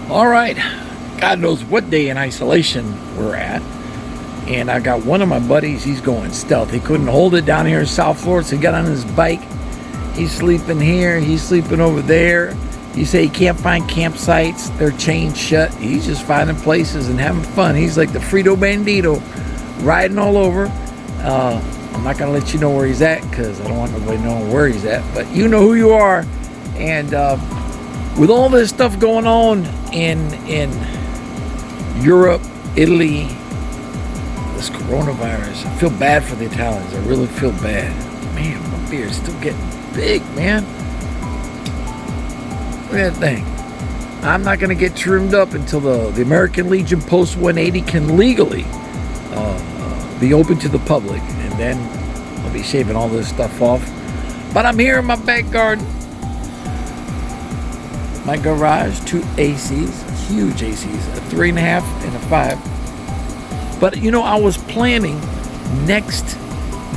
All right, God knows what day in isolation we're at. And I got one of my buddies, he's going stealth. He couldn't hold it down here in South Florida, so he got on his bike. He's sleeping here, he's sleeping over there. He say he can't find campsites, they're chained shut. He's just finding places and having fun. He's like the Frito Bandito, riding all over. I'm not gonna let you know where he's at because I don't want nobody knowing where he's at, but you know who you are. And with all this stuff going on in Europe, Italy, this coronavirus, I feel bad for the Italians. I really feel bad. Man, my beard is still getting big, man. Look at that thing. I'm not going to get trimmed up until the American Legion Post 180 can legally be open to the public. And then I'll be shaving all this stuff off. But I'm here in my back garden. My garage, 2 ACs, huge ACs, a 3.5 and a 5. But you know, I was planning next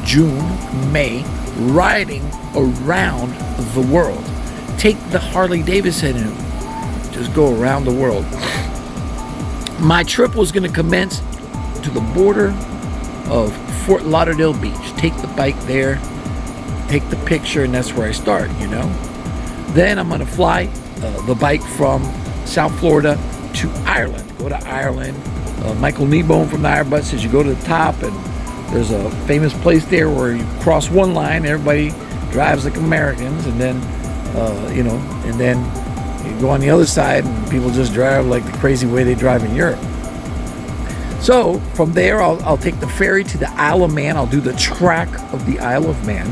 June, May, riding around the world. Take the Harley Davidson and just go around the world. My trip was going to commence to the border of Fort Lauderdale Beach. Take the bike there, take the picture, and that's where I start, you know. Then I'm going to fly the bike from South Florida to Ireland. Go to Ireland. Michael Kneebone from the Airbus says you go to the top, and there's a famous place there where you cross one line, everybody drives like Americans, and then and then you go on the other side and people just drive like the crazy way they drive in Europe. So from there I'll take the ferry to the Isle of Man. I'll do the track of the Isle of Man,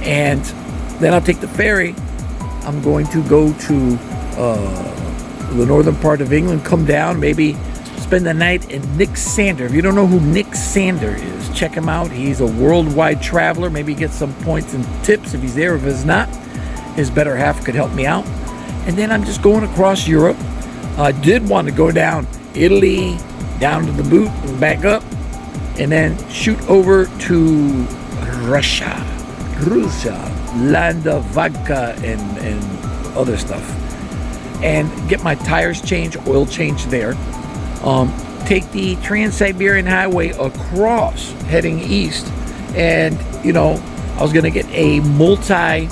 and then I'll take the ferry. I'm going to go to the northern part of England, come down, maybe spend the night in Nick Sander. If you don't know who Nick Sander is, check him out. He's a worldwide traveler. Maybe get some points and tips if he's there. If he's not, his better half could help me out. And then I'm just going across Europe. I did want to go down Italy, down to the boot and back up, and then shoot over to Russia, land of vodka and other stuff, and get my tires changed, oil changed there. Take the Trans-Siberian Highway across, heading east, and you know, I was gonna get a multi-entry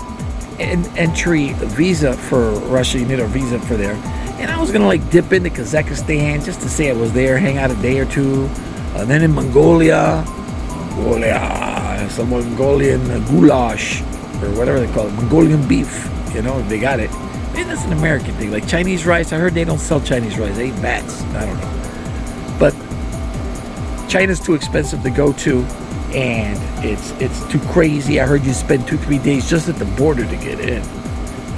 visa for Russia. You need a visa for there, and I was gonna like dip into Kazakhstan just to say I was there, hang out a day or two, then in Mongolia, some Mongolian goulash or whatever they call it, Mongolian beef. You know, they got it. Maybe that's an American thing, like Chinese rice. I heard they don't sell Chinese rice. They eat bats. I don't know. But China's too expensive to go to, and it's too crazy. I heard you spend 2-3 days just at the border to get in.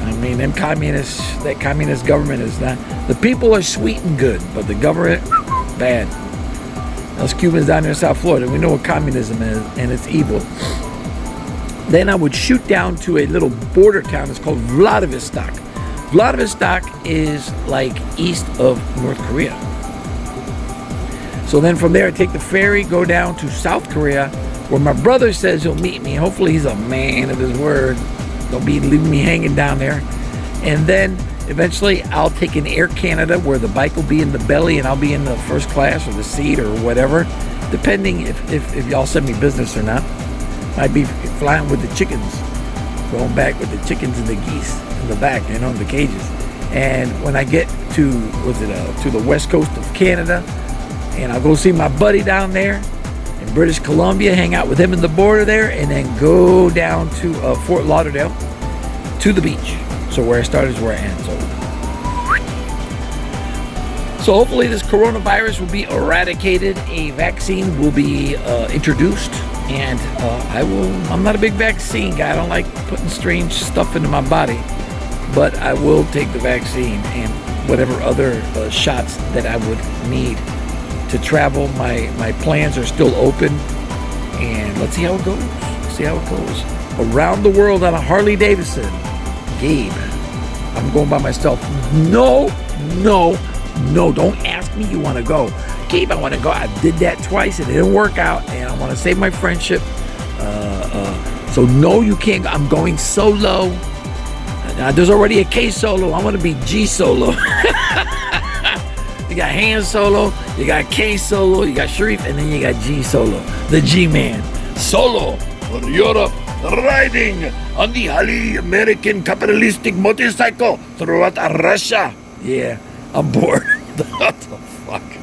I mean, that communist government is not. The people are sweet and good, but the government, bad. Us Cubans down there in South Florida, we know what communism is, and it's evil. Then I would shoot down to a little border town. It's called Vladivostok. Vladivostok is like east of North Korea. So then from there I take the ferry, go down to South Korea, where my brother says he'll meet me. Hopefully he's a man of his word. Don't be leaving me hanging down there. And then eventually I'll take an Air Canada where the bike will be in the belly and I'll be in the first class or the seat or whatever, depending if y'all send me business or not. I'd be flying with the chickens, going back with the chickens and the geese in the back, you know, in the cages. And when I get to the west coast of Canada, and I'll go see my buddy down there in British Columbia, hang out with him in the border there, and then go down to Fort Lauderdale to the beach. So where I started is where I end. So hopefully this coronavirus will be eradicated. A vaccine will be introduced. And I'm not a big vaccine guy. I don't like putting strange stuff into my body. But I will take the vaccine and whatever other shots that I would need to travel. My plans are still open. And let's see how it goes. Around the world on a Harley Davidson. Gabe, I'm going by myself. No, don't ask me you want to go. Gabe, I want to go. I did that twice. It didn't work out, and I want to save my friendship. So no, you can't. I'm going solo. There's already a K solo. I'm going to be G solo. You got Han Solo, you got K Solo, you got Sharif, and then you got G Solo, the G-Man. Solo for Europe, riding on the Harley American capitalistic motorcycle throughout Russia. Yeah, I'm bored. What the fuck?